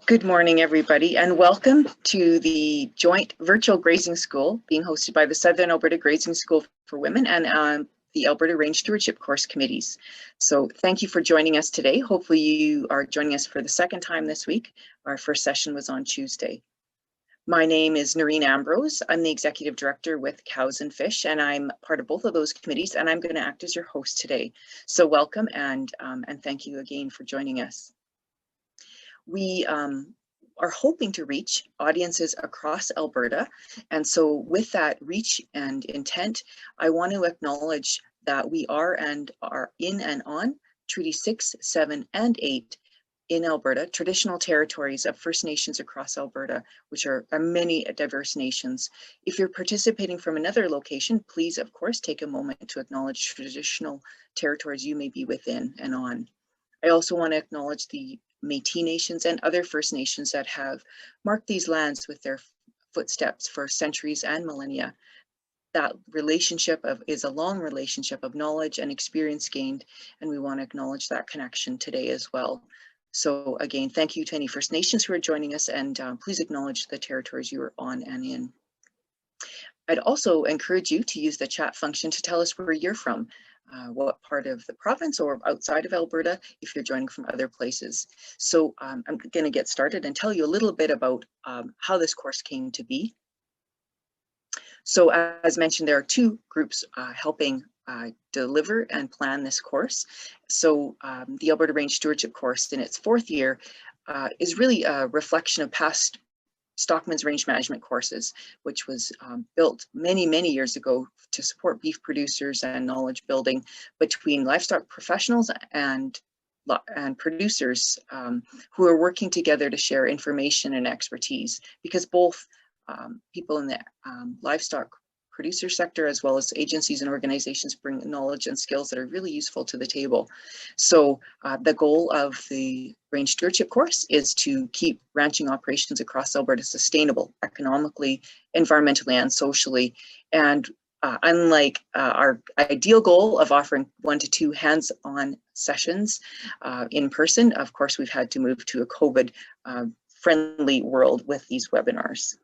Good morning, everybody, and welcome to the joint virtual grazing school being hosted by the Southern Alberta Grazing School for Women and the Alberta Range Stewardship course committees. So thank you for joining us today. Hopefully you are joining us for the second time this week. Our first session was on Tuesday. My name is Noreen Ambrose. I'm the Executive Director with Cows and Fish, and I'm part of both of those committees, and I'm going to act as your host today. So welcome and thank you again for joining us. We are hoping to reach audiences across Alberta. And so with that reach and intent, I want to acknowledge that we are in and on Treaty 6, 7, and 8 in Alberta, traditional territories of First Nations across Alberta, which are many diverse nations. If you're participating from another location, please, of course, take a moment to acknowledge traditional territories you may be within and on. I also want to acknowledge the Métis Nations and other First Nations that have marked these lands with their footsteps for centuries and millennia. That relationship is a long relationship of knowledge and experience gained, and we want to acknowledge that connection today as well. So again, thank you to any First Nations who are joining us, and please acknowledge the territories you are on and in. I'd also encourage you to use the chat function to tell us where you're from. What part of the province or outside of Alberta, if you're joining from other places. So I'm going to get started and tell you a little bit about how this course came to be. So as mentioned, there are two groups helping deliver and plan this course. So the Alberta Range Stewardship course in its fourth year is really a reflection of past Stockman's range management courses, which was built many years ago to support beef producers and knowledge building between livestock professionals and producers who are working together to share information and expertise, because both people in the livestock producer sector as well as agencies and organizations bring knowledge and skills that are really useful to the table. So the goal of the Range Stewardship course is to keep ranching operations across Alberta sustainable, economically, environmentally, and socially. And unlike our ideal goal of offering 1 to 2 hands-on sessions in person, of course, we've had to move to a COVID-friendly world with these webinars.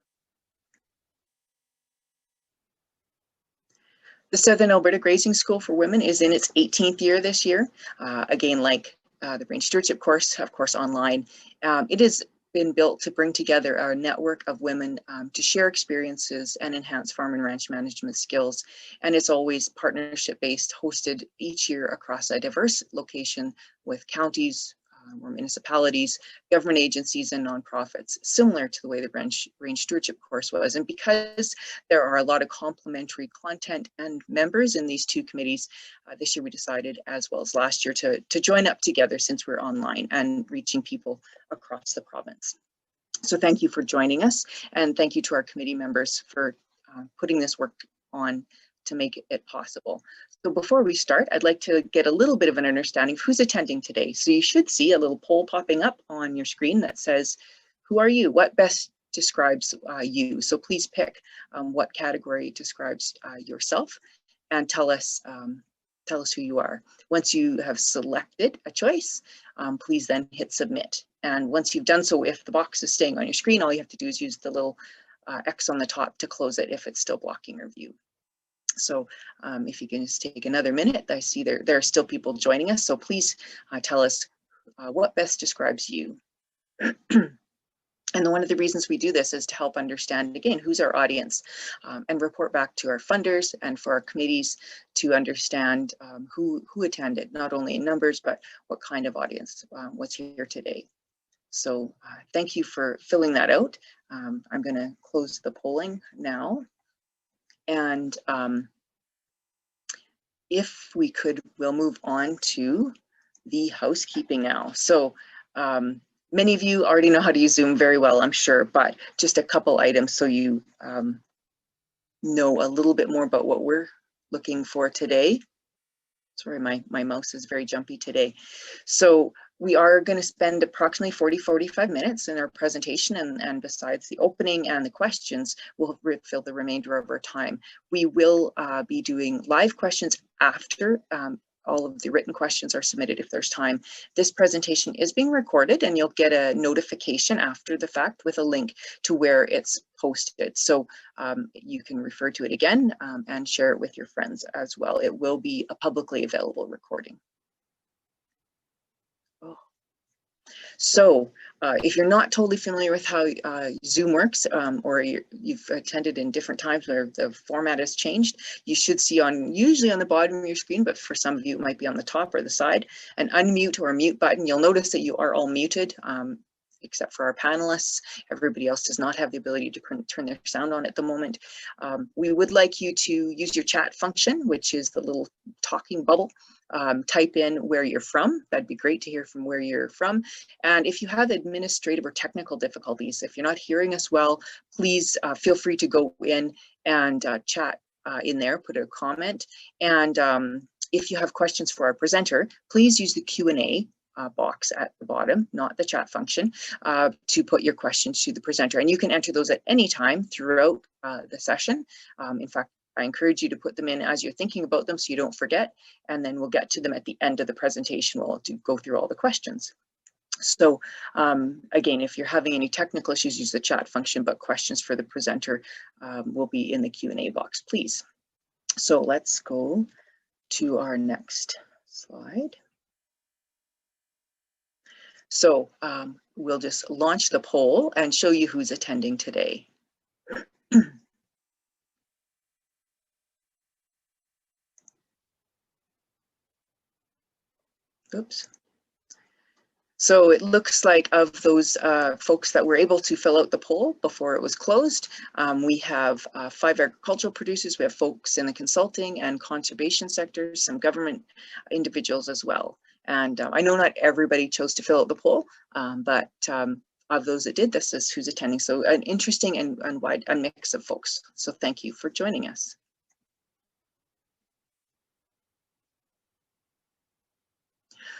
The Southern Alberta Grazing School for Women is in its 18th year this year. Again, like the Range Stewardship course, of course, online. It has been built to bring together a network of women to share experiences and enhance farm and ranch management skills. And it's always partnership-based, hosted each year across a diverse location with counties, or municipalities, government agencies, and nonprofits, similar to the way the Range Stewardship course was. And because there are a lot of complementary content and members in these two committees, this year we decided, as well as last year, to join up together since we're online and reaching people across the province. So thank you for joining us, and thank you to our committee members for putting this work on to make it possible. So before we start, I'd like to get a little bit of an understanding of who's attending today. So you should see a little poll popping up on your screen that says, who are you? What best describes you? So please pick what category describes yourself and tell us who you are. Once you have selected a choice, please then hit submit. And once you've done so, if the box is staying on your screen, all you have to do is use the little X on the top to close it if it's still blocking your view. So if you can just take another minute, I see there are still people joining us. So please tell us what best describes you. And one of the reasons we do this is to help understand, again, who's our audience and report back to our funders and for our committees to understand who attended, not only in numbers, but what kind of audience was here today. So thank you for filling that out. I'm going to close the polling now. And if we could, we'll move on to the housekeeping now. So many of you already know how to use Zoom very well, I'm sure, but just a couple items so you know a little bit more about what we're looking for today. Sorry, my mouse is very jumpy today. So we are going to spend approximately 45 minutes in our presentation, and besides the opening and the questions, we'll fill the remainder of our time. We will be doing live questions after all of the written questions are submitted if there's time. This presentation is being recorded, and you'll get a notification after the fact with a link to where it's posted. So you can refer to it again and share it with your friends as well. It will be a publicly available recording. So if you're not totally familiar with how Zoom works, or you've attended in different times where the format has changed, you should see usually on the bottom of your screen, but for some of you it might be on the top or the side, an unmute or mute button. You'll notice that you are all muted, except for our panelists. Everybody else does not have the ability to turn their sound on at the moment. We would like you to use your chat function, which is the little talking bubble. Type in where you're from. That'd be great to hear from where you're from. And if you have administrative or technical difficulties, if you're not hearing us well, please feel free to go in and chat in there, put a comment. And if you have questions for our presenter, please use the Q&A box at the bottom, not the chat function, to put your questions to the presenter. And you can enter those at any time throughout the session. In fact, I encourage you to put them in as you're thinking about them so you don't forget, and then we'll get to them at the end of the presentation. We'll go through all the questions. So again, if you're having any technical issues, use the chat function, but questions for the presenter will be in the Q&A box, please. So let's go to our next slide. So we'll just launch the poll and show you who's attending today. Oops. So it looks like of those folks that were able to fill out the poll before it was closed, we have 5 agricultural producers, we have folks in the consulting and conservation sectors, some government individuals as well. And I know not everybody chose to fill out the poll, but of those that did, this is who's attending. So an interesting and wide a mix of folks. So thank you for joining us.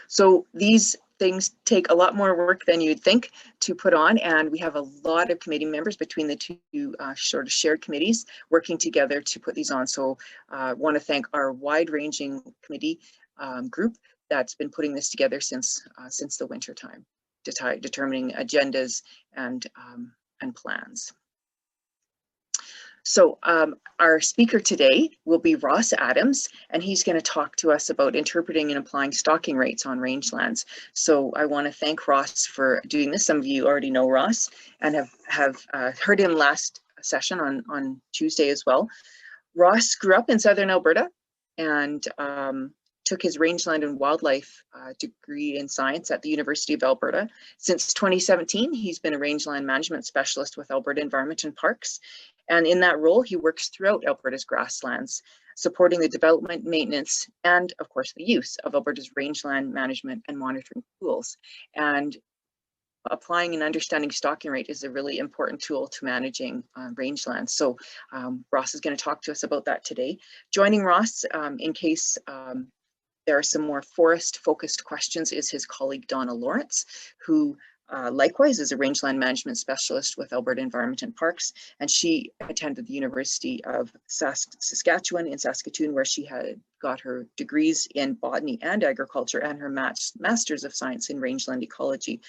So these things take a lot more work than you'd think to put on, and we have a lot of committee members between the two sort of shared committees working together to put these on. So I want to thank our wide-ranging committee group that's been putting this together since the winter time, determining agendas and plans. So our speaker today will be Ross Adams, and he's going to talk to us about interpreting and applying stocking rates on rangelands. So I want to thank Ross for doing this. Some of you already know Ross and have heard him last session on Tuesday as well. Ross grew up in Southern Alberta and took his rangeland and wildlife degree in science at the University of Alberta. Since 2017, he's been a rangeland management specialist with Alberta Environment and Parks. And in that role, he works throughout Alberta's grasslands, supporting the development, maintenance, and of course, the use of Alberta's rangeland management and monitoring tools. And applying and understanding stocking rate is a really important tool to managing rangelands. So Ross is going to talk to us about that today. Joining Ross, in case there are some more forest-focused questions, is his colleague Donna Lawrence, who likewise is a rangeland management specialist with Alberta Environment and Parks, and she attended the University of Saskatchewan in Saskatoon, where she had got her degrees in botany and agriculture and her Masters of Science in rangeland ecology.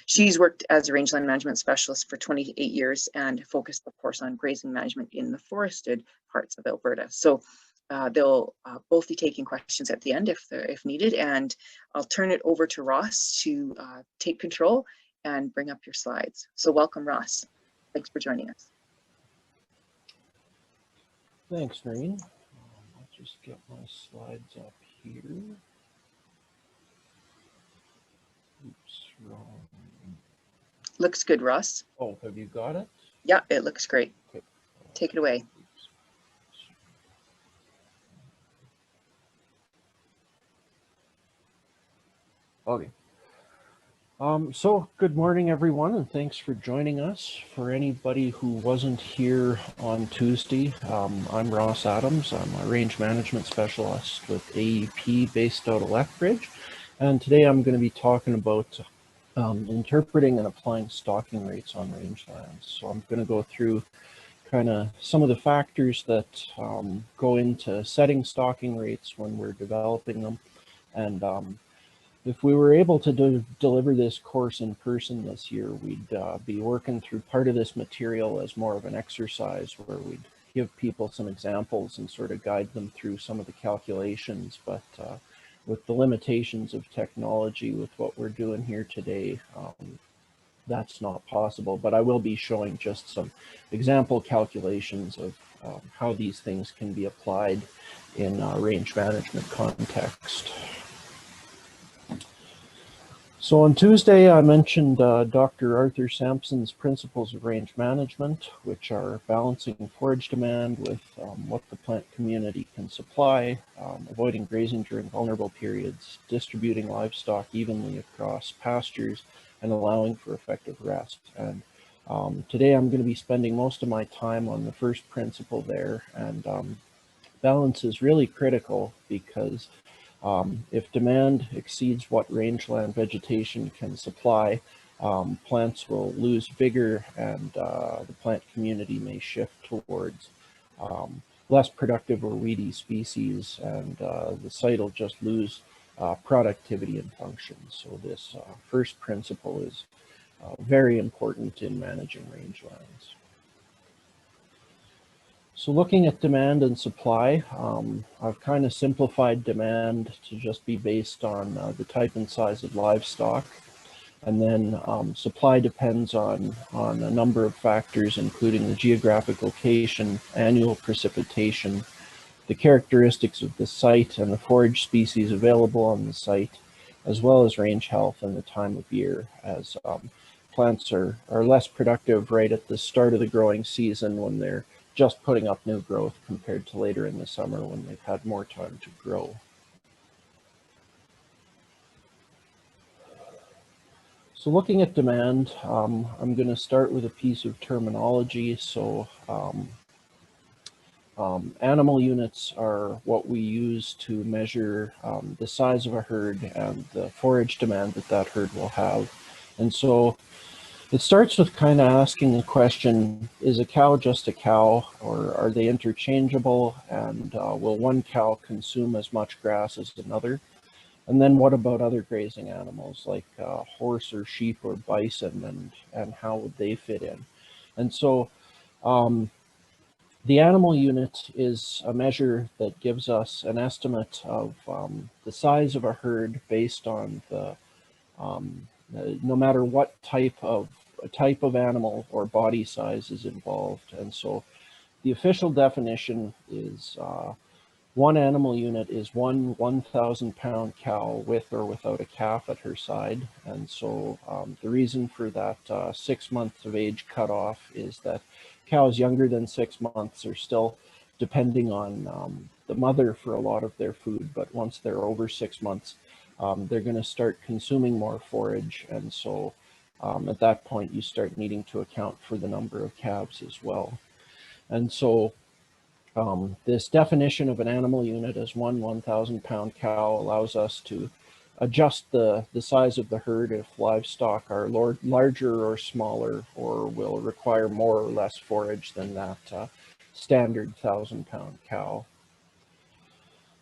She's worked as a rangeland management specialist for 28 years and focused, of course, on grazing management in the forested parts of Alberta. So they'll both be taking questions at the end if needed, and I'll turn it over to Ross to take control and bring up your slides. So welcome, Ross. Thanks for joining us. Thanks, Noreen. I'll just get my slides up here. Oops, wrong. Looks good, Ross. Oh, have you got it? Yeah, it looks great. Okay. Take it away. Okay. So good morning, everyone, and thanks for joining us. For anybody who wasn't here on Tuesday, I'm Ross Adams. I'm a range management specialist with AEP based out of Lethbridge, and today I'm going to be talking about interpreting and applying stocking rates on rangelands. So I'm going to go through kind of some of the factors that go into setting stocking rates when we're developing them. And if we were able to deliver this course in person this year, we'd be working through part of this material as more of an exercise where we'd give people some examples and sort of guide them through some of the calculations. But with the limitations of technology, with what we're doing here today, that's not possible. But I will be showing just some example calculations of how these things can be applied in range management context. So on Tuesday, I mentioned Dr. Arthur Sampson's principles of range management, which are balancing forage demand with what the plant community can supply, avoiding grazing during vulnerable periods, distributing livestock evenly across pastures, and allowing for effective rest. And today I'm going to be spending most of my time on the first principle there, and balance is really critical because if demand exceeds what rangeland vegetation can supply, plants will lose vigor, and the plant community may shift towards less productive or weedy species, and the site will just lose productivity and function. So this first principle is very important in managing rangelands. So looking at demand and supply, I've kind of simplified demand to just be based on the type and size of livestock. And then supply depends on a number of factors, including the geographic location, annual precipitation, the characteristics of the site and the forage species available on the site, as well as range health and the time of year, as plants are less productive right at the start of the growing season when they're just putting up new growth compared to later in the summer when they've had more time to grow. So looking at demand, I'm going to start with a piece of terminology. So animal units are what we use to measure the size of a herd and the forage demand that herd will have. And so it starts with kind of asking the question, is a cow just a cow, or are they interchangeable, and will one cow consume as much grass as another? And then what about other grazing animals like horse or sheep or bison, and how would they fit in? And so the animal unit is a measure that gives us an estimate of the size of a herd based on the no matter what type of animal or body size is involved. And so the official definition is one animal unit is one 1,000-pound cow with or without a calf at her side. And so the reason for that 6 months of age cutoff is that cows younger than 6 months are still depending on the mother for a lot of their food, but once they're over 6 months, they're going to start consuming more forage, and so at that point you start needing to account for the number of calves as well. And so this definition of an animal unit as one 1,000-pound cow allows us to adjust the size of the herd if livestock are larger or smaller, or will require more or less forage than that standard 1,000-pound cow.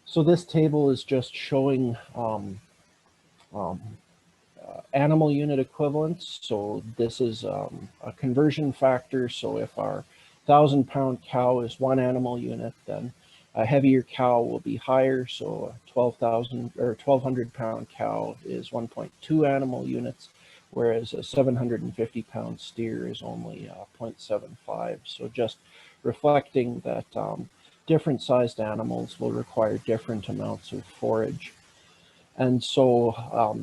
So this table is just showing animal unit equivalents. So this is a conversion factor. So if our 1,000-pound cow is one animal unit, then a heavier cow will be higher. So a 12,000 or 1,200-pound cow is 1.2 animal units, whereas a 750-pound steer is only 0.75. So just reflecting that different sized animals will require different amounts of forage. And so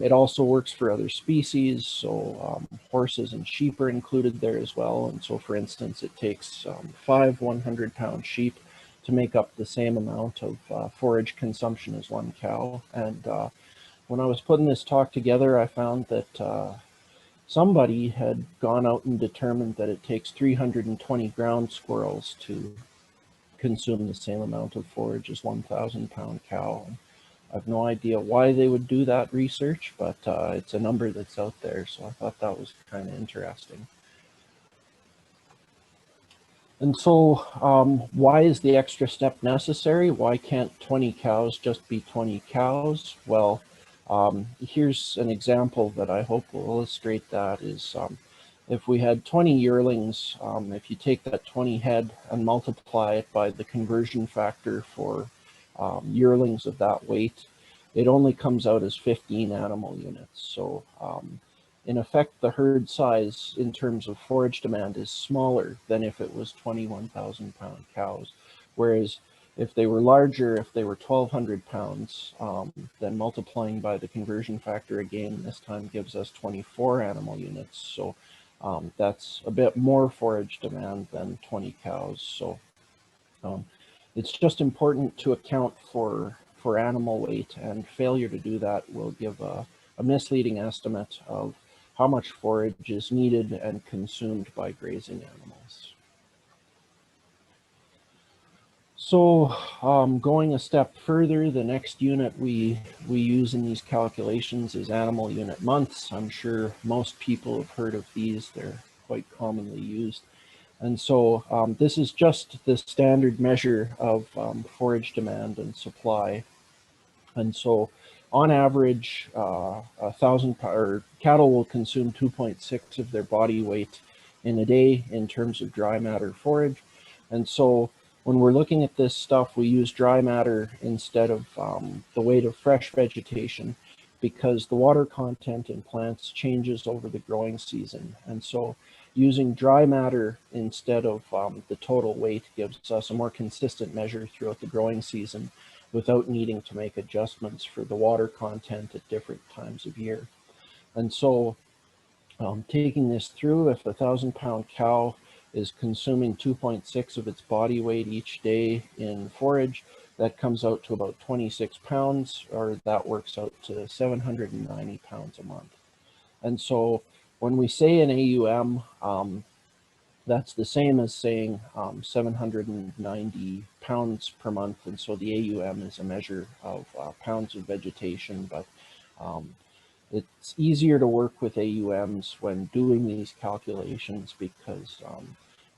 it also works for other species. So horses and sheep are included there as well. And so, for instance, it takes 5 100-pound sheep to make up the same amount of forage consumption as one cow. And when I was putting this talk together, I found that somebody had gone out and determined that it takes 320 ground squirrels to consume the same amount of forage as 1,000-pound cow. I have no idea why they would do that research, but it's a number that's out there, so I thought that was kind of interesting. And so why is the extra step necessary? Why can't 20 cows just be 20 cows? Well, here's an example that I hope will illustrate that is if we had 20 yearlings, if you take that 20 head and multiply it by the conversion factor for yearlings of that weight, it only comes out as 15 animal units. So in effect, the herd size in terms of forage demand is smaller than if it was 21,000 pound cows. Whereas if they were larger, if they were 1,200 pounds, then multiplying by the conversion factor again, this time gives us 24 animal units. So that's a bit more forage demand than 20 cows. So it's just important to account for animal weight, and failure to do that will give a misleading estimate of how much forage is needed and consumed by grazing animals. So going a step further, the next unit we use in these calculations is animal unit months. I'm sure most people have heard of these. They're quite commonly used. And so this is just the standard measure of forage demand and supply. And so on average, 1,000 cattle will consume 2.6 of their body weight in a day in terms of dry matter forage. And so when we're looking at this stuff, we use dry matter instead of the weight of fresh vegetation, because the water content in plants changes over the growing season. And so using dry matter instead of the total weight gives us a more consistent measure throughout the growing season without needing to make adjustments for the water content at different times of year. And so taking this through, if a 1,000 pound cow is consuming 2.6 of its body weight each day in forage, that comes out to about 26 pounds, or that works out to 790 pounds a month. And so when we say an AUM, that's the same as saying 790 pounds per month. And so the AUM is a measure of pounds of vegetation, but it's easier to work with AUMs when doing these calculations, because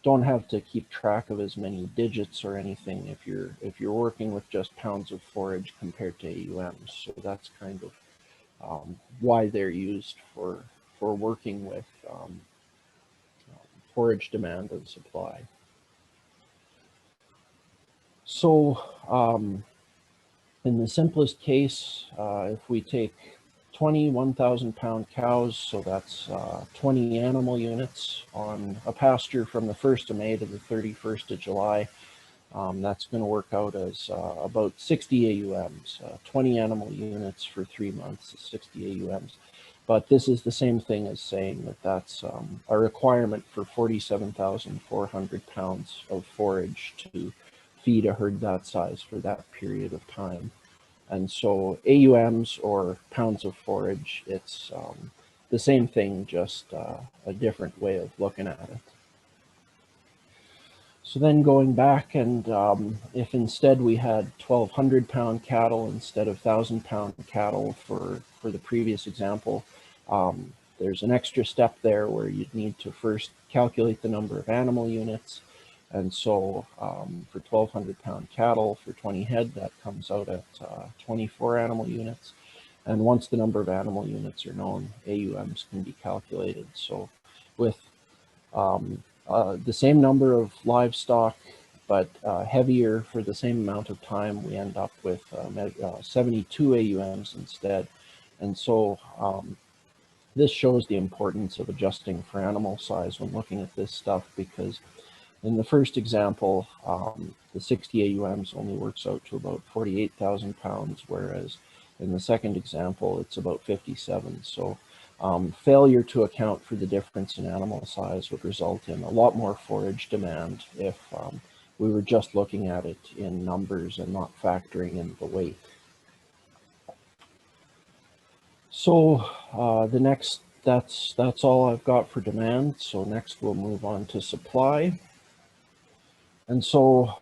don't have to keep track of as many digits or anything if you're working with just pounds of forage compared to AUMs. So that's kind of why they're used for working with forage demand and supply. So in the simplest case, if we take 20 1,000 pound cows, so that's 20 animal units on a pasture from the 1st of May to the 31st of July, that's going to work out as about 60 AUMs, 20 animal units for 3 months, 60 AUMs. But this is the same thing as saying that that's a requirement for 47,400 pounds of forage to feed a herd that size for that period of time. And so AUMs, or pounds of forage, it's the same thing, just a different way of looking at it. So then going back, and if instead we had 1,200 pound cattle instead of 1,000 pound cattle for the previous example, there's an extra step there where you'd need to first calculate the number of animal units. And so for 1,200 pound cattle for 20 head, that comes out at 24 animal units. And once the number of animal units are known, AUMs can be calculated. So with the same number of livestock, but heavier for the same amount of time, we end up with 72 AUMs instead. And so this shows the importance of adjusting for animal size when looking at this stuff, because in the first example, the 60 AUMs only works out to about 48,000 pounds, whereas in the second example, it's about 57. So failure to account for the difference in animal size would result in a lot more forage demand if we were just looking at it in numbers and not factoring in the weight. So the next, that's all I've got for demand. So next we'll move on to supply. And so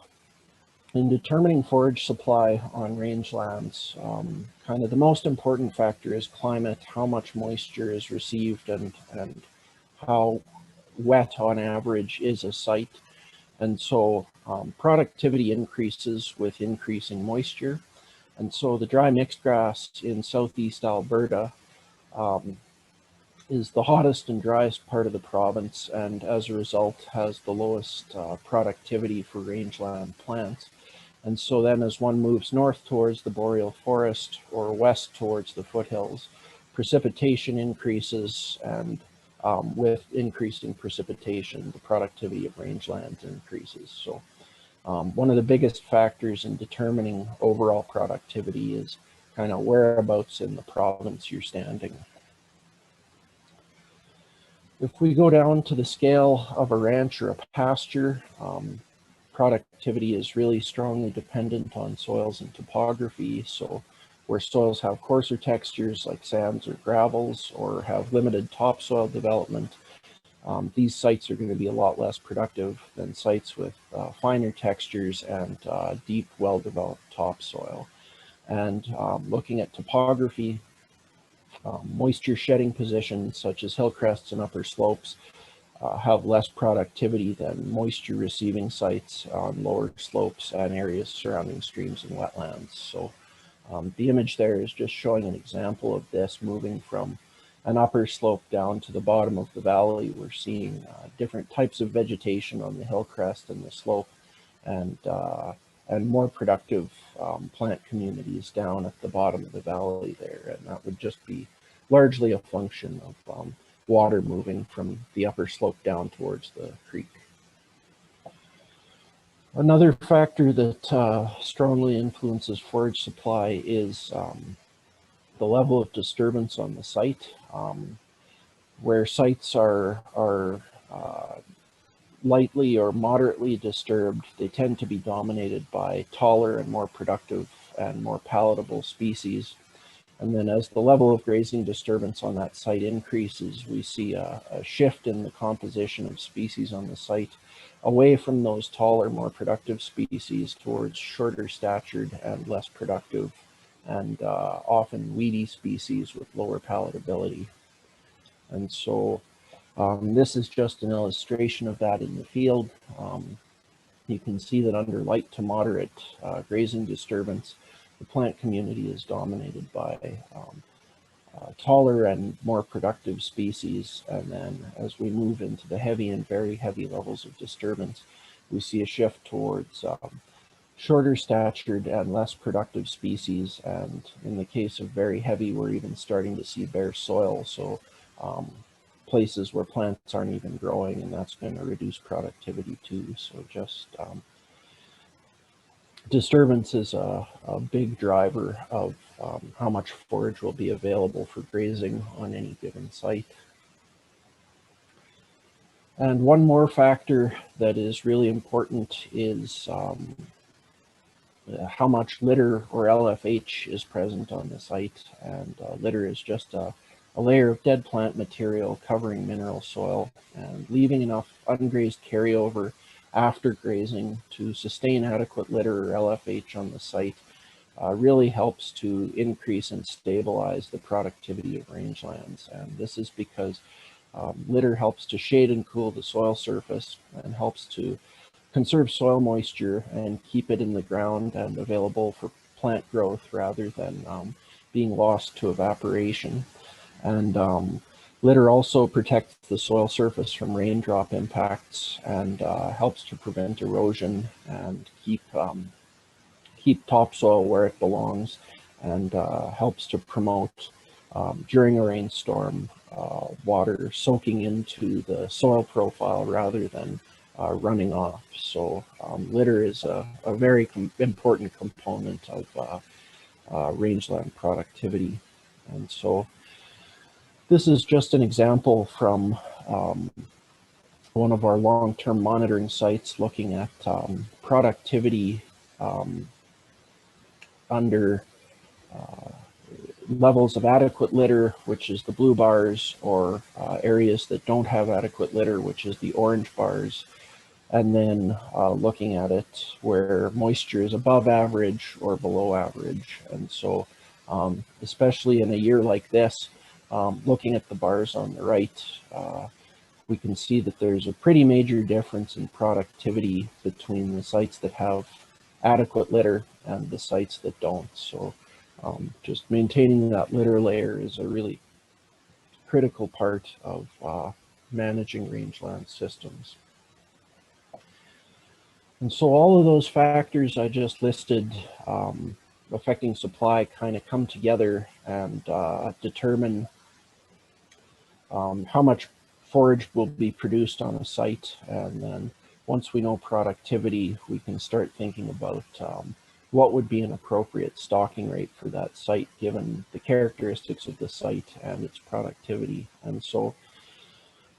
in determining forage supply on rangelands, kind of the most important factor is climate, how much moisture is received, and how wet on average is a site. And so productivity increases with increasing moisture. And so the dry mixed grass in southeast Alberta is the hottest and driest part of the province, and as a result has the lowest productivity for rangeland plants. And so then as one moves north towards the boreal forest or west towards the foothills, precipitation increases, and with increasing precipitation, the productivity of rangelands increases. So one of the biggest factors in determining overall productivity is kind of whereabouts in the province you're standing. If we go down to the scale of a ranch or a pasture, productivity is really strongly dependent on soils and topography. So where soils have coarser textures like sands or gravels, or have limited topsoil development, these sites are going to be a lot less productive than sites with finer textures and deep, well-developed topsoil. And looking at topography, moisture shedding positions such as hill crests and upper slopes have less productivity than moisture receiving sites on lower slopes and areas surrounding streams and wetlands. So the image there is just showing an example of this, moving from an upper slope down to the bottom of the valley. We're seeing different types of vegetation on the hill crest and the slope, and more productive plant communities down at the bottom of the valley there. And that would just be largely a function of water moving from the upper slope down towards the creek. Another factor that strongly influences forage supply is the level of disturbance on the site. Where sites are lightly or moderately disturbed, they tend to be dominated by taller and more productive and more palatable species. And then as the level of grazing disturbance on that site increases, we see a shift in the composition of species on the site away from those taller, more productive species towards shorter statured and less productive and often weedy species with lower palatability. And so this is just an illustration of that in the field. You can see that under light to moderate grazing disturbance, the plant community is dominated by taller and more productive species. And then as we move into the heavy and very heavy levels of disturbance, we see a shift towards shorter statured and less productive species. And in the case of very heavy, we're even starting to see bare soil. So places where plants aren't even growing, and that's going to reduce productivity too. So just disturbance is a big driver of how much forage will be available for grazing on any given site. And one more factor that is really important is how much litter or LFH is present on the site. And litter is just a layer of dead plant material covering mineral soil and leaving enough ungrazed carryover after grazing to sustain adequate litter or LFH on the site really helps to increase and stabilize the productivity of rangelands. And this is because litter helps to shade and cool the soil surface and helps to conserve soil moisture and keep it in the ground and available for plant growth rather than being lost to evaporation. And litter also protects the soil surface from raindrop impacts and helps to prevent erosion and keep topsoil where it belongs, and helps to promote during a rainstorm water soaking into the soil profile rather than running off. So litter is a very important component of rangeland productivity. And so this is just an example from one of our long-term monitoring sites looking at productivity under levels of adequate litter, which is the blue bars, or areas that don't have adequate litter, which is the orange bars, and then looking at it where moisture is above average or below average. And so especially in a year like this, looking at the bars on the right, we can see that there's a pretty major difference in productivity between the sites that have adequate litter and the sites that don't. So just maintaining that litter layer is a really critical part of managing rangeland systems. And so all of those factors I just listed affecting supply kind of come together and determine how much forage will be produced on a site. And then once we know productivity, we can start thinking about what would be an appropriate stocking rate for that site, given the characteristics of the site and its productivity. And so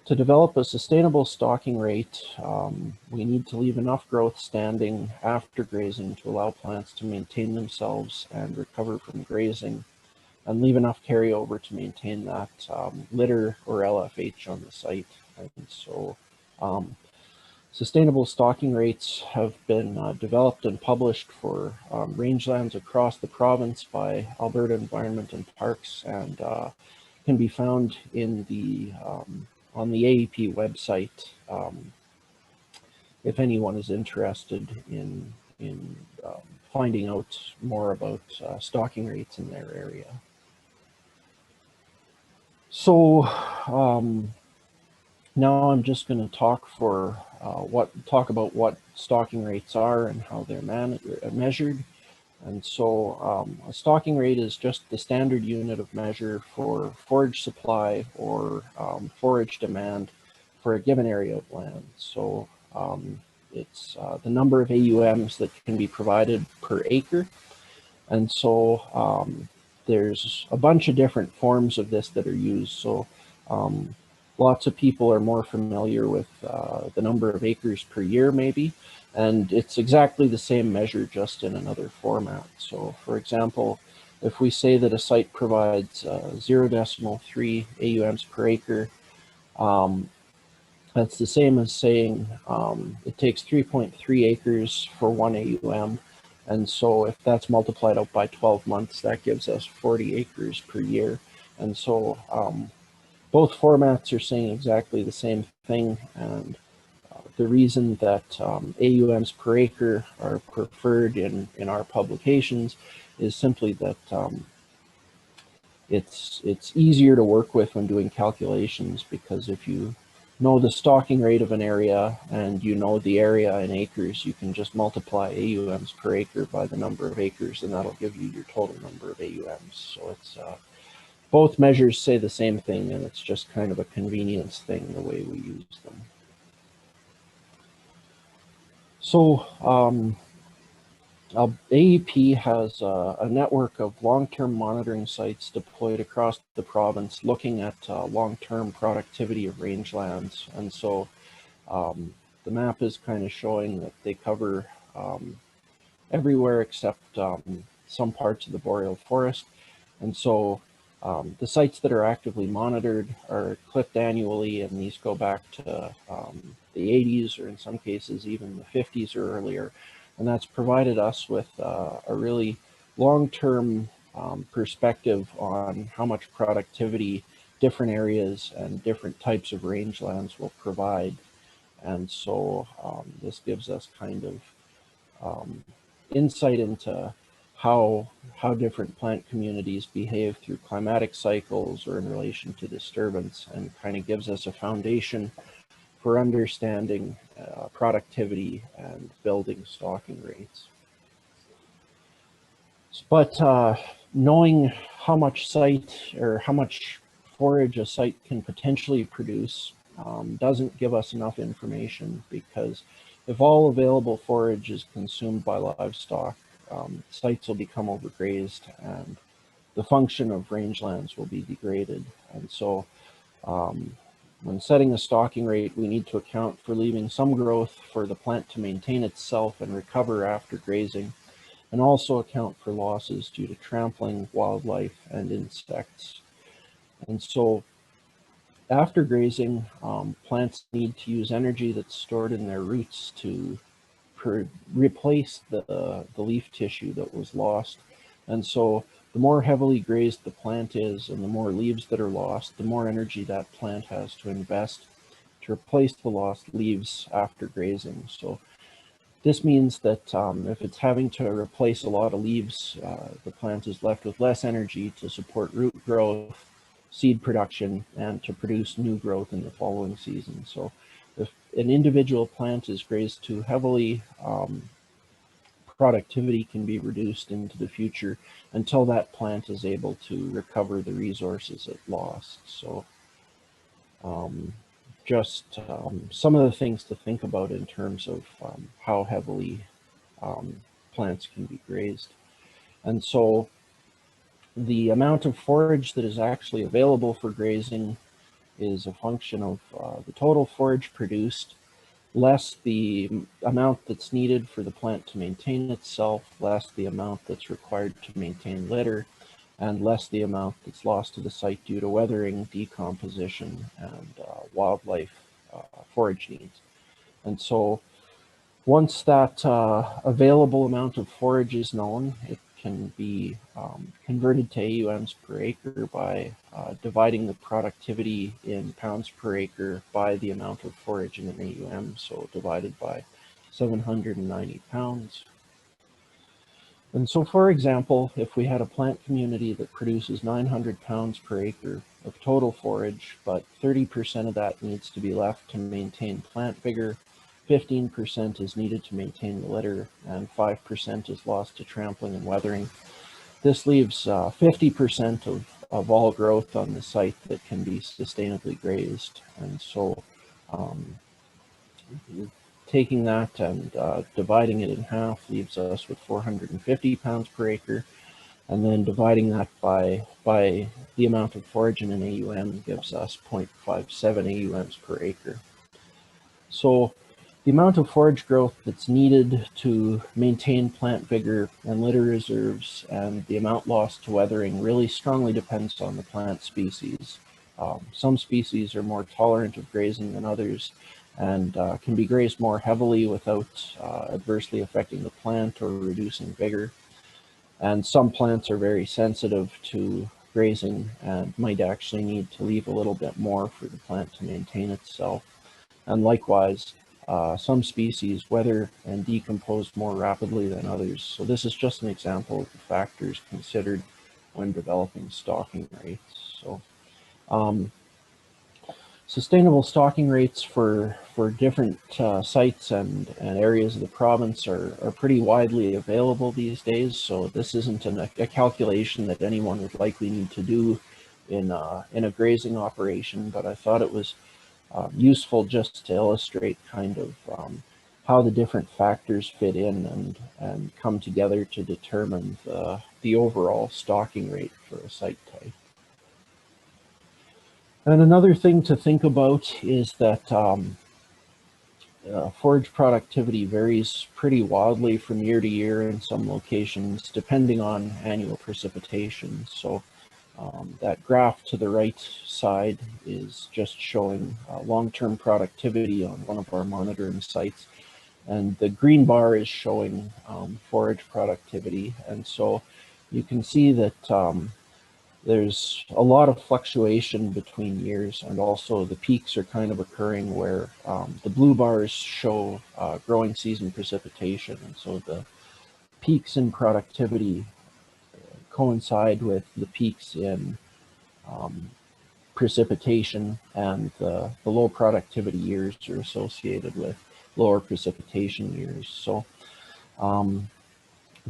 to develop a sustainable stocking rate, we need to leave enough growth standing after grazing to allow plants to maintain themselves and recover from grazing, and leave enough carryover to maintain that litter or LFH on the site. And so sustainable stocking rates have been developed and published for rangelands across the province by Alberta Environment and Parks, and can be found in the on the AEP website if anyone is interested in finding out more about stocking rates in their area. So now I'm just going to talk about what stocking rates are and how they're measured. And so a stocking rate is just the standard unit of measure for forage supply or forage demand for a given area of land. So it's the number of AUMs that can be provided per acre. And so there's a bunch of different forms of this that are used. So lots of people are more familiar with the number of acres per year maybe, and it's exactly the same measure, just in another format. So for example, if we say that a site provides 0.3 AUMs per acre, that's the same as saying it takes 3.3 acres for 1 AUM. And so if that's multiplied out by 12 months, that gives us 40 acres per year. And so both formats are saying exactly the same thing. And the reason that AUMs per acre are preferred in our publications is simply that it's easier to work with when doing calculations, because if you know the stocking rate of an area and you know the area in acres, you can just multiply AUMs per acre by the number of acres, and that'll give you your total number of AUMs. So it's both measures say the same thing, and it's just kind of a convenience thing the way we use them. So AEP has a network of long-term monitoring sites deployed across the province, looking at long-term productivity of rangelands. And so the map is kind of showing that they cover everywhere except some parts of the boreal forest. And so the sites that are actively monitored are clipped annually, and these go back to the 80s, or in some cases even the 50s or earlier. And that's provided us with a really long-term perspective on how much productivity different areas and different types of rangelands will provide. And so this gives us kind of insight into how different plant communities behave through climatic cycles or in relation to disturbance, and kind of gives us a foundation for understanding productivity and building stocking rates. But knowing how much forage a site can potentially produce doesn't give us enough information, because if all available forage is consumed by livestock, sites will become overgrazed and the function of rangelands will be degraded. And so when setting a stocking rate, we need to account for leaving some growth for the plant to maintain itself and recover after grazing, and also account for losses due to trampling, wildlife, and insects. And so after grazing, plants need to use energy that's stored in their roots to replace the leaf tissue that was lost. And so the more heavily grazed the plant is and the more leaves that are lost, the more energy that plant has to invest to replace the lost leaves after grazing. So this means that if it's having to replace a lot of leaves, the plant is left with less energy to support root growth, seed production, and to produce new growth in the following season. So if an individual plant is grazed too heavily, productivity can be reduced into the future until that plant is able to recover the resources it lost. So some of the things to think about in terms of how heavily plants can be grazed. And so the amount of forage that is actually available for grazing is a function of the total forage produced, less the amount that's needed for the plant to maintain itself, less the amount that's required to maintain litter, and less the amount that's lost to the site due to weathering, decomposition, and wildlife forage needs. And so once that available amount of forage is known, it can be converted to AUMs per acre by dividing the productivity in pounds per acre by the amount of forage in an AUM, so divided by 790 pounds. And so, for example, if we had a plant community that produces 900 pounds per acre of total forage, but 30% of that needs to be left to maintain plant vigor, 15% is needed to maintain the litter, and 5% is lost to trampling and weathering. This leaves 50% of all growth on the site that can be sustainably grazed. And so taking that and dividing it in half leaves us with 450 pounds per acre. And then dividing that by the amount of forage in an AUM gives us 0.57 AUMs per acre. So the amount of forage growth that's needed to maintain plant vigor and litter reserves and the amount lost to weathering really strongly depends on the plant species. Some species are more tolerant of grazing than others and can be grazed more heavily without adversely affecting the plant or reducing vigor. And some plants are very sensitive to grazing and might actually need to leave a little bit more for the plant to maintain itself. And likewise, some species weather and decompose more rapidly than others. So this is just an example of the factors considered when developing stocking rates. So sustainable stocking rates for different sites and areas of the province are pretty widely available these days. So this isn't a calculation that anyone would likely need to do in a grazing operation, but I thought it was useful just to illustrate kind of how the different factors fit in and come together to determine the overall stocking rate for a site type. And another thing to think about is that forage productivity varies pretty wildly from year to year in some locations, depending on annual precipitation. So that graph to the right side is just showing long-term productivity on one of our monitoring sites. And the green bar is showing forage productivity. And so you can see that there's a lot of fluctuation between years, and also the peaks are kind of occurring where the blue bars show growing season precipitation. And so the peaks in productivity coincide with the peaks in precipitation, and the low productivity years are associated with lower precipitation years. So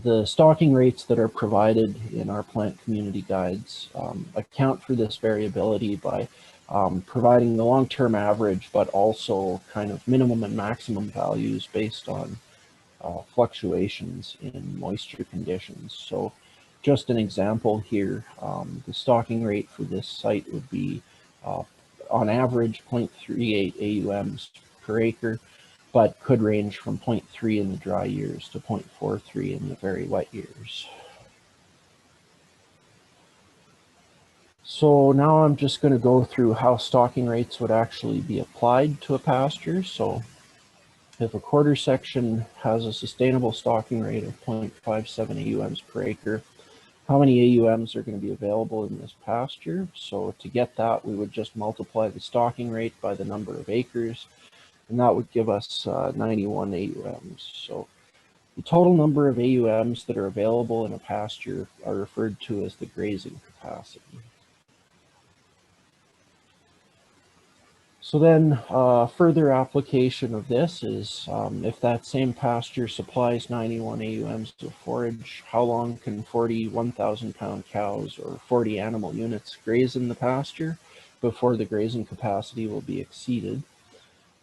the stocking rates that are provided in our plant community guides account for this variability by providing the long-term average, but also kind of minimum and maximum values based on fluctuations in moisture conditions. So just an example here, the stocking rate for this site would be on average 0.38 AUMs per acre, but could range from 0.3 in the dry years to 0.43 in the very wet years. So now I'm just going to go through how stocking rates would actually be applied to a pasture. So if a quarter section has a sustainable stocking rate of 0.57 AUMs per acre, how many AUMs are going to be available in this pasture. So to get that, we would just multiply the stocking rate by the number of acres, and that would give us 91 AUMs. So the total number of AUMs that are available in a pasture are referred to as the grazing capacity. So then further application of this is if that same pasture supplies 91 AUMs of forage, how long can 40 1,000-pound cows or 40 animal units graze in the pasture before the grazing capacity will be exceeded?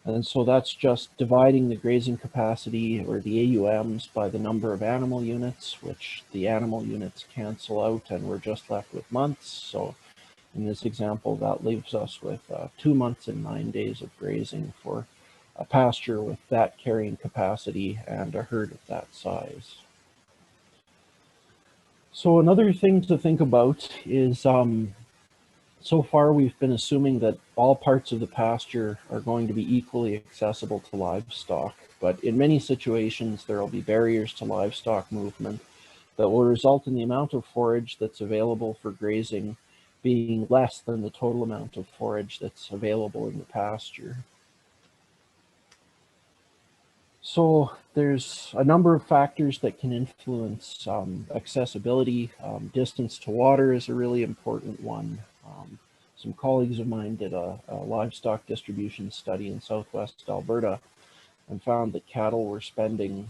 And so that's just dividing the grazing capacity, or the AUMs, by the number of animal units, which the animal units cancel out and we're just left with months. So in this example, that leaves us with 2 months and 9 days of grazing for a pasture with that carrying capacity and a herd of that size. So another thing to think about is so far we've been assuming that all parts of the pasture are going to be equally accessible to livestock, but in many situations there will be barriers to livestock movement that will result in the amount of forage that's available for grazing being less than the total amount of forage that's available in the pasture. So there's a number of factors that can influence accessibility. Distance to water is a really important one. Some colleagues of mine did a livestock distribution study in Southwest Alberta and found that cattle were spending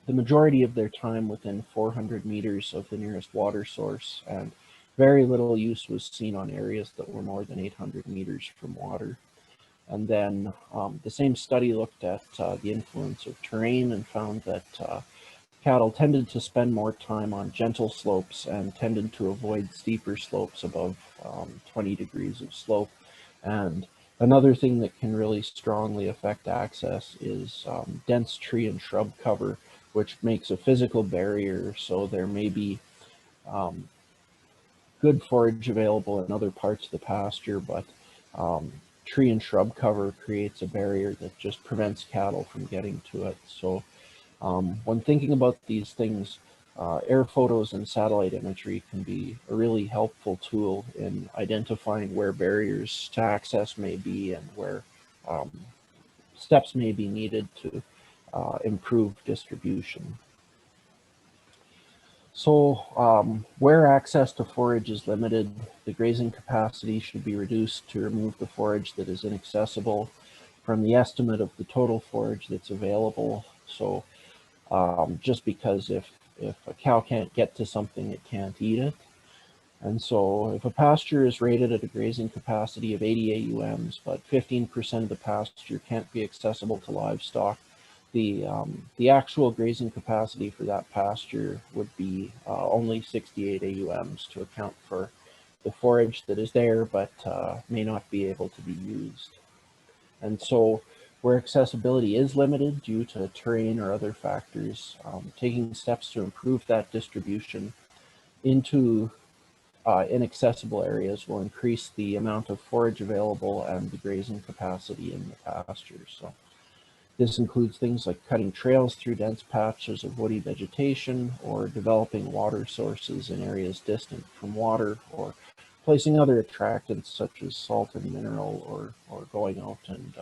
the majority of their time within 400 meters of the nearest water source, and very little use was seen on areas that were more than 800 meters from water. And then the same study looked at the influence of terrain and found that cattle tended to spend more time on gentle slopes and tended to avoid steeper slopes above 20 degrees of slope. And another thing that can really strongly affect access is dense tree and shrub cover, which makes a physical barrier. So there may be good forage available in other parts of the pasture, but tree and shrub cover creates a barrier that just prevents cattle from getting to it. So when thinking about these things, air photos and satellite imagery can be a really helpful tool in identifying where barriers to access may be and where steps may be needed to improve distribution. So where access to forage is limited, the grazing capacity should be reduced to remove the forage that is inaccessible from the estimate of the total forage that's available. So just because if a cow can't get to something, it can't eat it. And so if a pasture is rated at a grazing capacity of 80 AUMs, but 15% of the pasture can't be accessible to livestock, the actual grazing capacity for that pasture would be only 68 AUMs to account for the forage that is there, but may not be able to be used. And so where accessibility is limited due to terrain or other factors, taking steps to improve that distribution into inaccessible areas will increase the amount of forage available and the grazing capacity in the pasture. So this includes things like cutting trails through dense patches of woody vegetation, or developing water sources in areas distant from water, or placing other attractants such as salt and mineral, or going out and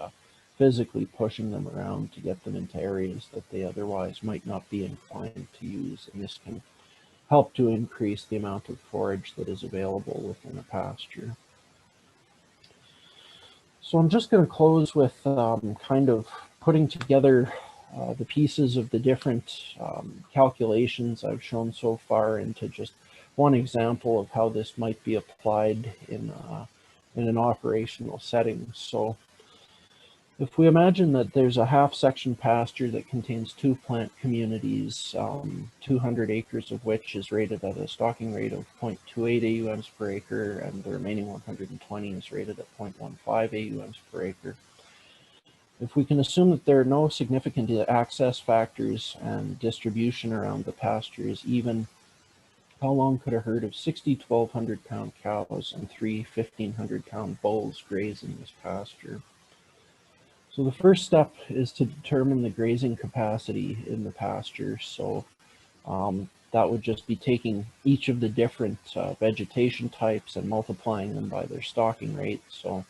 physically pushing them around to get them into areas that they otherwise might not be inclined to use. And this can help to increase the amount of forage that is available within a pasture. So I'm just going to close with kind of putting together the pieces of the different calculations I've shown so far into just one example of how this might be applied in an operational setting. So if we imagine that there's a half section pasture that contains 2 plant communities, 200 acres of which is rated at a stocking rate of 0.28 AUMs per acre, and the remaining 120 is rated at 0.15 AUMs per acre. If we can assume that there are no significant access factors and distribution around the pasture is even, how long could a herd of 60 1,200-pound cows and 3 1,500-pound bulls graze in this pasture? So the first step is to determine the grazing capacity in the pasture. So that would just be taking each of the different vegetation types and multiplying them by their stocking rate. So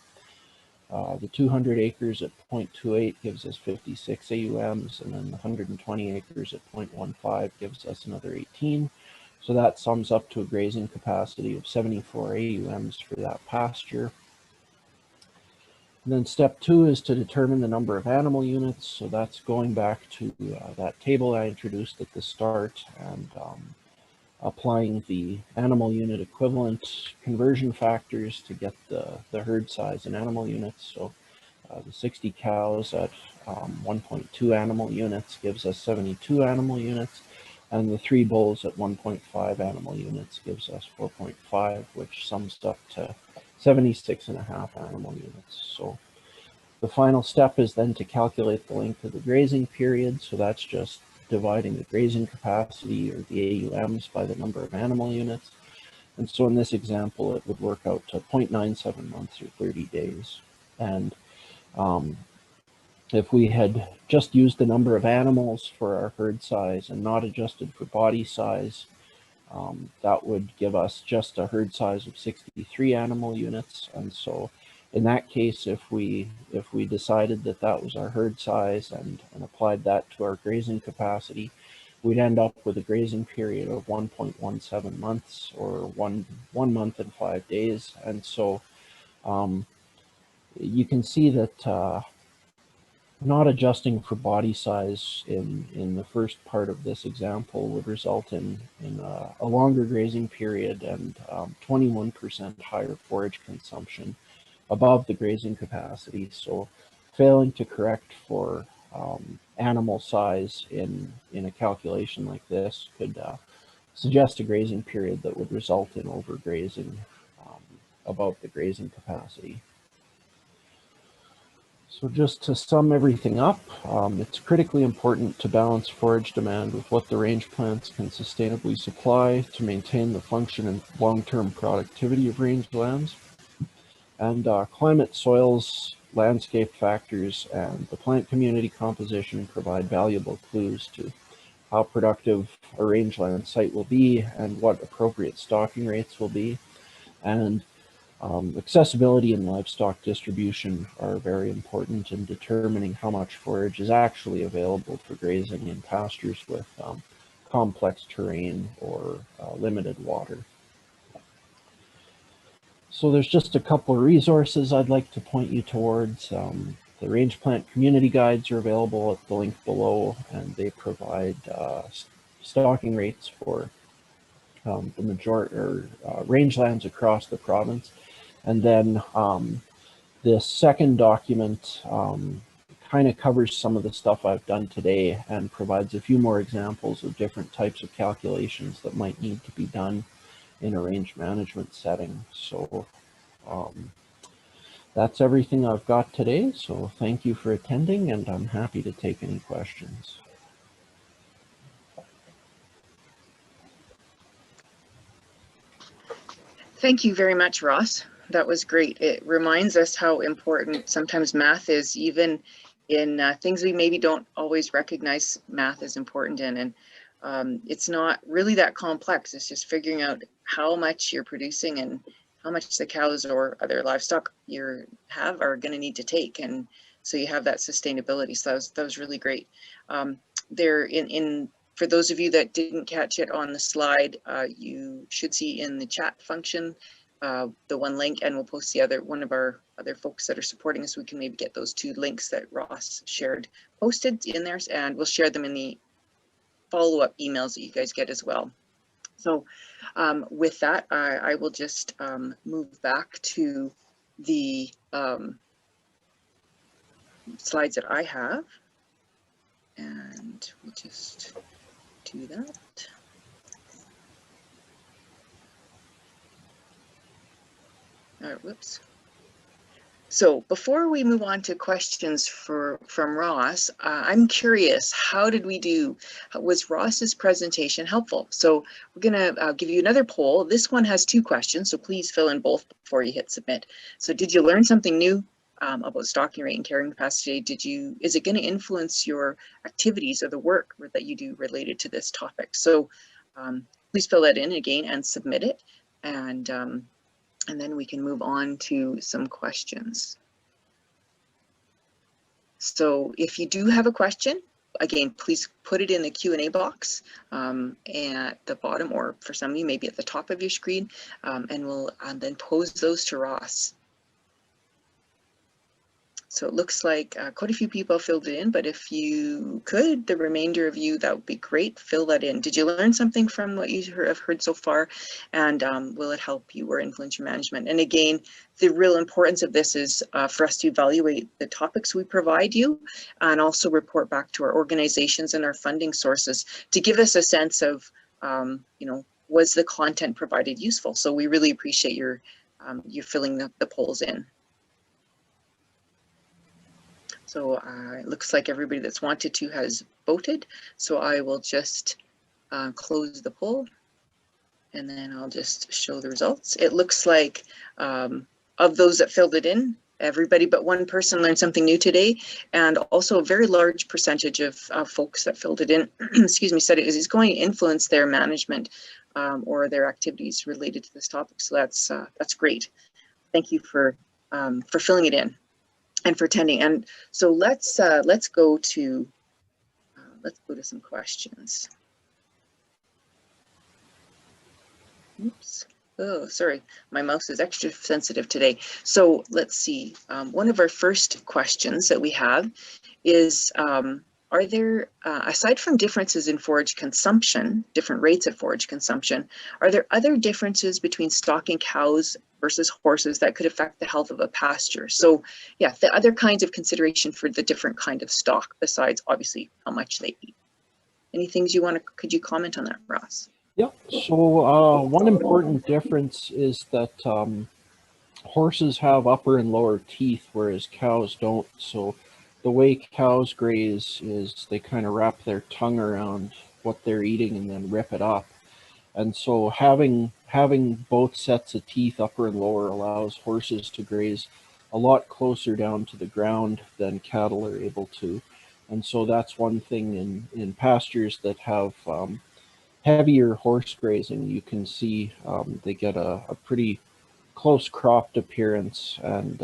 the 200 acres at 0.28 gives us 56 AUMs, and then the 120 acres at 0.15 gives us another 18. So that sums up to a grazing capacity of 74 AUMs for that pasture. And then step 2 is to determine the number of animal units. So that's going back to that table I introduced at the start, and applying the animal unit equivalent conversion factors to get the herd size in animal units. So the 60 cows at 1.2 animal units gives us 72 animal units, and the 3 bulls at 1.5 animal units gives us 4.5, which sums up to 76.5 animal units. So the final step is then to calculate the length of the grazing period. So that's just dividing the grazing capacity, or the AUMs, by the number of animal units. And so in this example, it would work out to 0.97 months, or 30 days. And if we had just used the number of animals for our herd size and not adjusted for body size, that would give us just a herd size of 63 animal units. And so in that case, if we decided that that was our herd size and applied that to our grazing capacity, we'd end up with a grazing period of 1.17 months, or one month and 5 days. And so you can see that not adjusting for body size in the first part of this example would result in a longer grazing period and 21% higher forage consumption above the grazing capacity. So failing to correct for animal size in a calculation like this could suggest a grazing period that would result in overgrazing above the grazing capacity. So just to sum everything up, it's critically important to balance forage demand with what the range plants can sustainably supply to maintain the function and long-term productivity of rangelands. And climate, soils, landscape factors, and the plant community composition provide valuable clues to how productive a rangeland site will be and what appropriate stocking rates will be. And accessibility and livestock distribution are very important in determining how much forage is actually available for grazing in pastures with complex terrain or limited water. So there's just a couple of resources I'd like to point you towards. The range plant community guides are available at the link below, and they provide stocking rates for the majority rangelands across the province. And then this second document kind of covers some of the stuff I've done today and provides a few more examples of different types of calculations that might need to be done in a range management setting. So that's everything I've got today. So thank you for attending, and I'm happy to take any questions. Thank you very much, Ross. That was great. It reminds us how important sometimes math is, even in things we maybe don't always recognize math is important in. And it's not really that complex. It's just figuring out how much you're producing and how much the cows or other livestock you have are going to need to take. And so you have that sustainability. So that was really great. There for those of you that didn't catch it on the slide, you should see in the chat function the one link, and we'll post the one of our other folks that are supporting us. We can maybe get those 2 links that Ross shared posted in there, and we'll share them in the follow-up emails that you guys get as well. So with that, I will just move back to the slides that I have, and we'll just do that. Whoops. So before we move on to questions from Ross, I'm curious, how did we do? Was Ross's presentation helpful? So we're going to give you another poll. This one has 2 questions, so please fill in both before you hit submit. So did you learn something new about stocking rate and carrying capacity? Is it going to influence your activities or the work that you do related to this topic? So please fill that in again and submit it. And then we can move on to some questions. So if you do have a question, again, please put it in the Q&A box at the bottom, or for some of you, maybe at the top of your screen, and we'll then pose those to Ross. So it looks like quite a few people filled it in, but if you could, the remainder of you, that would be great. Fill that in. Did you learn something from what you have heard so far? And will it help you or influence your management? And again, the real importance of this is for us to evaluate the topics we provide you and also report back to our organizations and our funding sources to give us a sense of, you know, was the content provided useful? So we really appreciate your filling the polls in. So it looks like everybody that's wanted to has voted. So I will just close the poll and then I'll just show the results. It looks like of those that filled it in, everybody but one person learned something new today, and also a very large percentage of folks that filled it in, excuse me, said it is going to influence their management or their activities related to this topic. So that's great. Thank you for filling it in and for attending. And so let's go to some questions. Oops. Oh, sorry, my mouse is extra sensitive today. So let's see. One of our first questions that we have is, are there, aside from differences in forage consumption, different rates of forage consumption, are there other differences between stocking cows versus horses that could affect the health of a pasture? So yeah, the other kinds of consideration for the different kind of stock besides obviously how much they eat. Any things you want to, could you comment on that, Ross? Yeah, so one important difference is that horses have upper and lower teeth, whereas cows don't. So the way cows graze is they kind of wrap their tongue around what they're eating and then rip it up. And so having both sets of teeth, upper and lower, allows horses to graze a lot closer down to the ground than cattle are able to. And so that's one thing in pastures that have heavier horse grazing. You can see they get a pretty close cropped appearance, and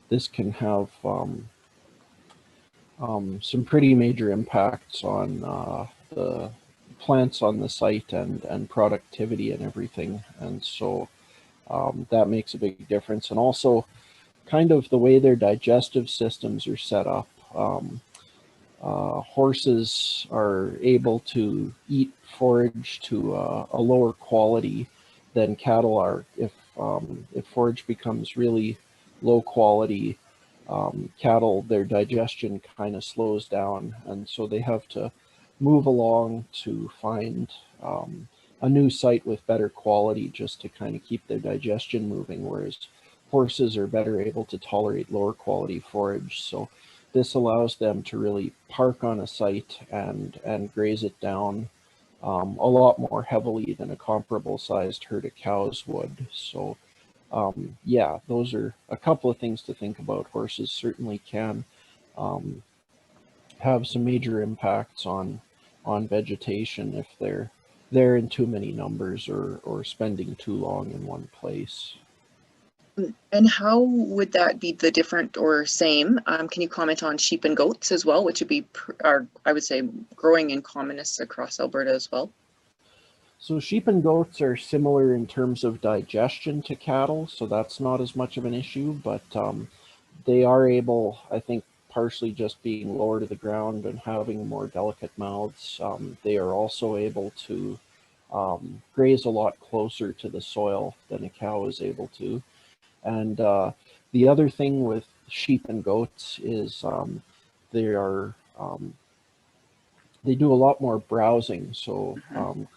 this can have some pretty major impacts on the plants on the site and productivity and everything. And so that makes a big difference. And also kind of the way their digestive systems are set up. Horses are able to eat forage to a lower quality than cattle are. If forage becomes really low quality, cattle, their digestion kind of slows down, and so they have to move along to find a new site with better quality just to kind of keep their digestion moving, whereas horses are better able to tolerate lower quality forage. So this allows them to really park on a site and graze it down a lot more heavily than a comparable sized herd of cows would. So yeah, those are a couple of things to think about. Horses certainly can have some major impacts on vegetation if they're there in too many numbers or spending too long in one place. And how would that be the different or same? Can you comment on sheep and goats as well, which would be, I would say, growing in commonness across Alberta as well? So sheep and goats are similar in terms of digestion to cattle, so that's not as much of an issue, but they are able, I think, partially just being lower to the ground and having more delicate mouths, they are also able to graze a lot closer to the soil than a cow is able to. And the other thing with sheep and goats is they do a lot more browsing, so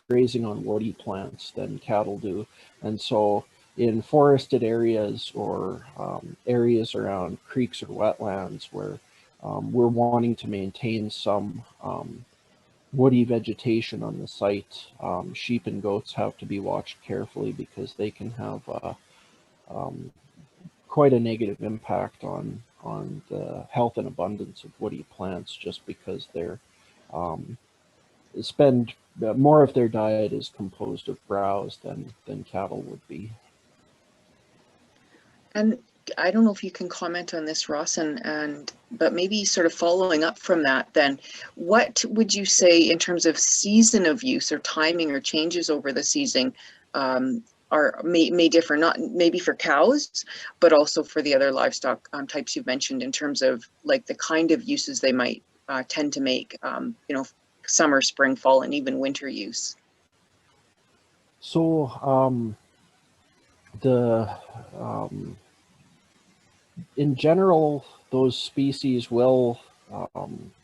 grazing on woody plants than cattle do. And so in forested areas or areas around creeks or wetlands where we're wanting to maintain some woody vegetation on the site, sheep and goats have to be watched carefully because they can have quite a negative impact on the health and abundance of woody plants just because they're spend more of their diet is composed of browse than cattle would be. And I don't know if you can comment on this, Ross, but maybe sort of following up from that, then what would you say in terms of season of use or timing or changes over the season may differ, not maybe for cows, but also for the other livestock types you've mentioned in terms of like the kind of uses they might tend to make, summer, spring, fall, and even winter use? So in general, those species will,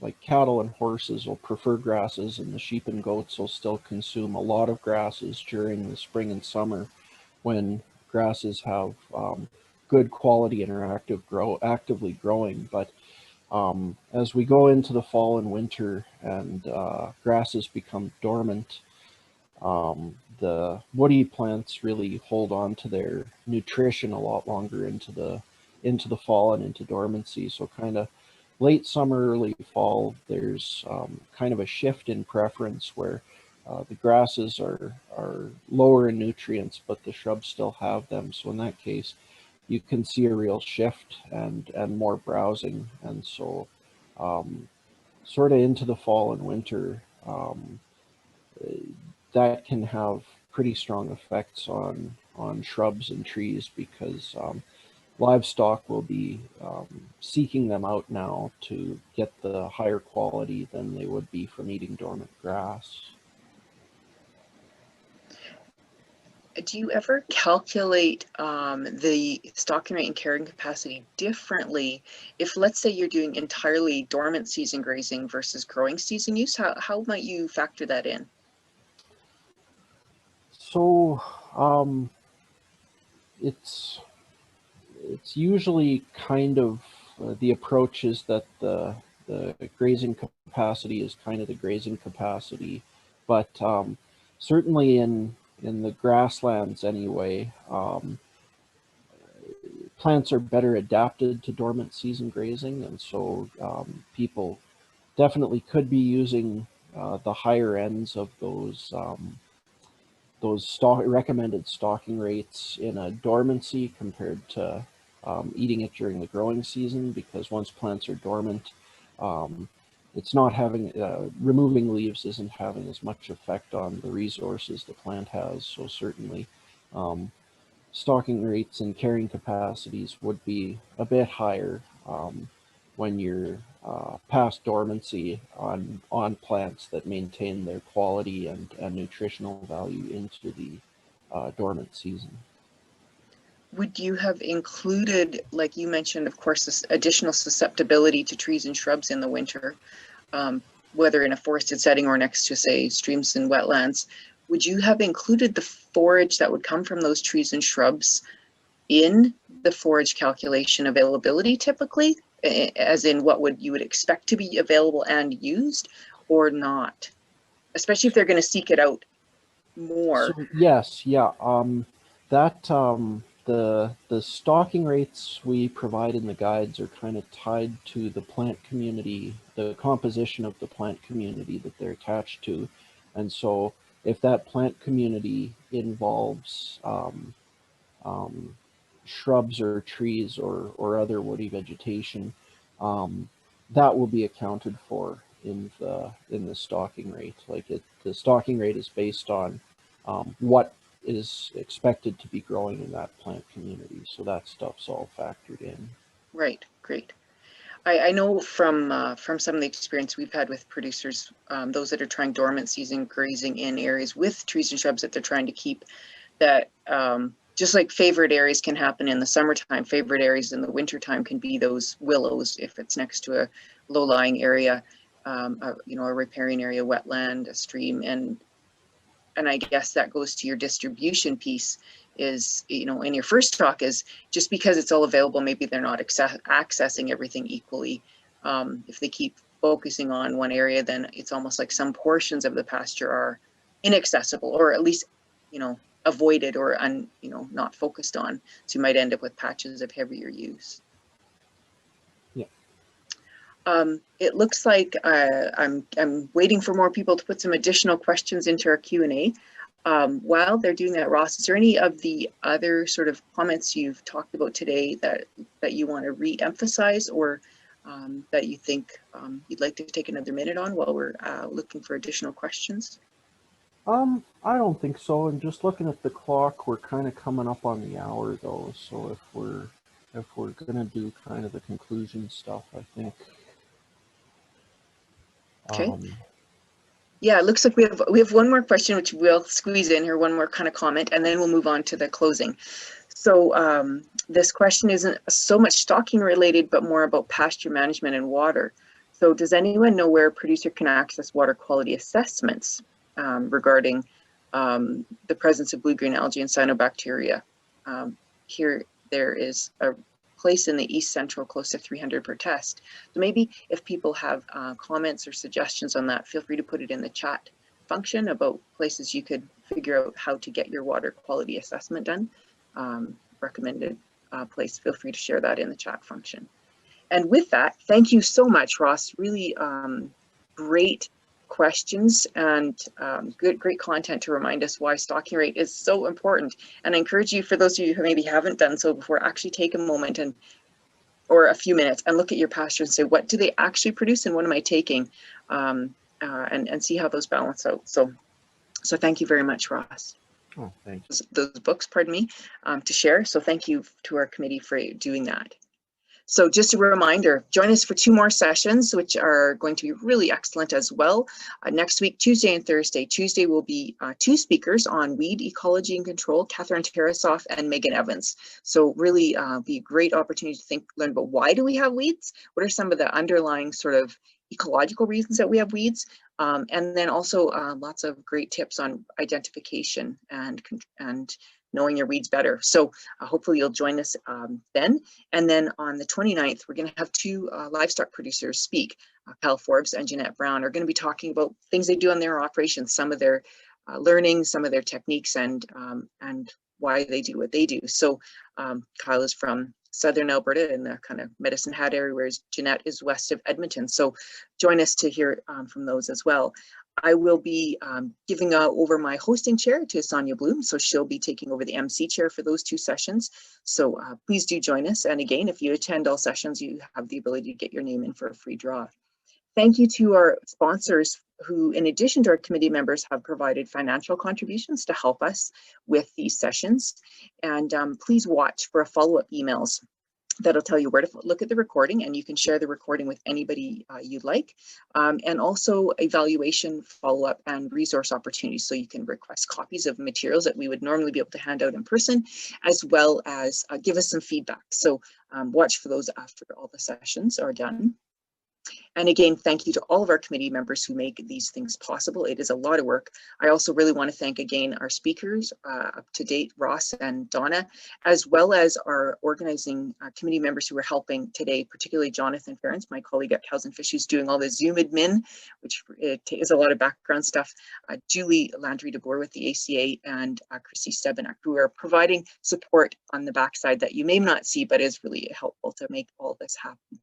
like cattle and horses, will prefer grasses, and the sheep and goats will still consume a lot of grasses during the spring and summer, when grasses have good quality and are actively growing. But as we go into the fall and winter and grasses become dormant, the woody plants really hold on to their nutrition a lot longer into the fall and into dormancy. So kind of late summer, early fall, there's kind of a shift in preference where the grasses are lower in nutrients, but the shrubs still have them. So in that case, you can see a real shift and more browsing. And so sort of into the fall and winter, that can have pretty strong effects on shrubs and trees, because livestock will be seeking them out now to get the higher quality than they would be from eating dormant grass. Do you ever calculate the stocking rate and carrying capacity differently if, let's say, you're doing entirely dormant season grazing versus growing season use? How might you factor that in? So it's usually kind of the approach is that the grazing capacity is kind of the grazing capacity, but certainly in the grasslands anyway, plants are better adapted to dormant season grazing, and so people definitely could be using the higher ends of those recommended stocking rates in a dormancy compared to eating it during the growing season, because once plants are dormant, it's not having, removing leaves isn't having as much effect on the resources the plant has. So certainly stocking rates and carrying capacities would be a bit higher when you're past dormancy on plants that maintain their quality and nutritional value into the dormant season. Would you have included, like you mentioned, of course, this additional susceptibility to trees and shrubs in the winter, whether in a forested setting or next to, say, streams and wetlands? Would you have included the forage that would come from those trees and shrubs in the forage calculation availability typically, as in what you would expect to be available and used, or not? Especially if they're going to seek it out more. So, yes, yeah. The stocking rates we provide in the guides are kind of tied to the plant community, the composition of the plant community that they're attached to. And so if that plant community involves shrubs or trees or other woody vegetation, that will be accounted for in the stocking rate. Like the stocking rate is based on what is expected to be growing in that plant community. So that stuff's all factored in. Right, great. I know from some of the experience we've had with producers, those that are trying dormant season grazing in areas with trees and shrubs that they're trying to keep, that just like favorite areas can happen in the summertime, favorite areas in the wintertime can be those willows if it's next to a low-lying area, a riparian area, wetland, a stream, and I guess that goes to your distribution piece is, in your first talk, is just because it's all available, maybe they're not accessing everything equally. If they keep focusing on one area, then it's almost like some portions of the pasture are inaccessible, or at least, avoided or not focused on. So you might end up with patches of heavier use. Yeah. It looks like I'm waiting for more people to put some additional questions into our Q&A. While they're doing that, Ross, is there any of the other sort of comments you've talked about today that you want to re-emphasize, or that you think you'd like to take another minute on while we're looking for additional questions? I don't think so. And just looking at the clock, we're kind of coming up on the hour though. So if we're gonna do kind of the conclusion stuff, I think. Okay. Yeah, it looks like we have one more question, which we'll squeeze in here, one more kind of comment, and then we'll move on to the closing. So this question isn't so much stocking related, but more about pasture management and water. So does anyone know where a producer can access water quality assessments regarding the presence of blue-green algae and cyanobacteria? Here, there is a place in the East Central close to 300 per test. So maybe if people have comments or suggestions on that, feel free to put it in the chat function about places you could figure out how to get your water quality assessment done. Recommended place, feel free to share that in the chat function. And with that, thank you so much, Ross. Really great questions and great content to remind us why stocking rate is so important. And I encourage you, for those of you who maybe haven't done so before, actually take a moment or a few minutes and look at your pasture and say, what do they actually produce and what am I taking? And see how those balance out. So thank you very much, Ross. Oh, thanks. Those books, pardon me, to share. So thank you to our committee for doing that. So just a reminder, join us for 2 more sessions, which are going to be really excellent as well. Next week, Tuesday and Thursday. Tuesday will be 2 speakers on weed ecology and control, Catherine Tarasoff and Megan Evans. So really be a great opportunity to learn about why do we have weeds? What are some of the underlying sort of ecological reasons that we have weeds? And then also lots of great tips on identification and knowing your weeds better. So hopefully you'll join us then. And then on the 29th, we're going to have 2 livestock producers speak. Kyle Forbes and Jeanette Brown are going to be talking about things they do on their operations, some of their learning, some of their techniques, and why they do what they do. So Kyle is from Southern Alberta in the kind of Medicine Hat area, whereas Jeanette is west of Edmonton. So join us to hear from those as well. I will be giving over my hosting chair to Sonia Bloom, so she'll be taking over the MC chair for those 2 sessions. So please do join us. And again, if you attend all sessions, you have the ability to get your name in for a free draw. Thank you to our sponsors who, in addition to our committee members, have provided financial contributions to help us with these sessions. And please watch for follow-up emails that'll tell you where to look at the recording, and you can share the recording with anybody you'd like. And also evaluation, follow-up, and resource opportunities. So you can request copies of materials that we would normally be able to hand out in person, as well as give us some feedback. So watch for those after all the sessions are done. And again, thank you to all of our committee members who make these things possible. It is a lot of work. I also really want to thank again our speakers, up to date, Ross and Donna, as well as our organizing committee members who are helping today, particularly Jonathan Ferens, my colleague at Cows and Fish, who's doing all the Zoom admin, which is a lot of background stuff, Julie Landry-DeBoer with the ACA, and Chrissy Stebanek, who are providing support on the backside that you may not see, but is really helpful to make all this happen.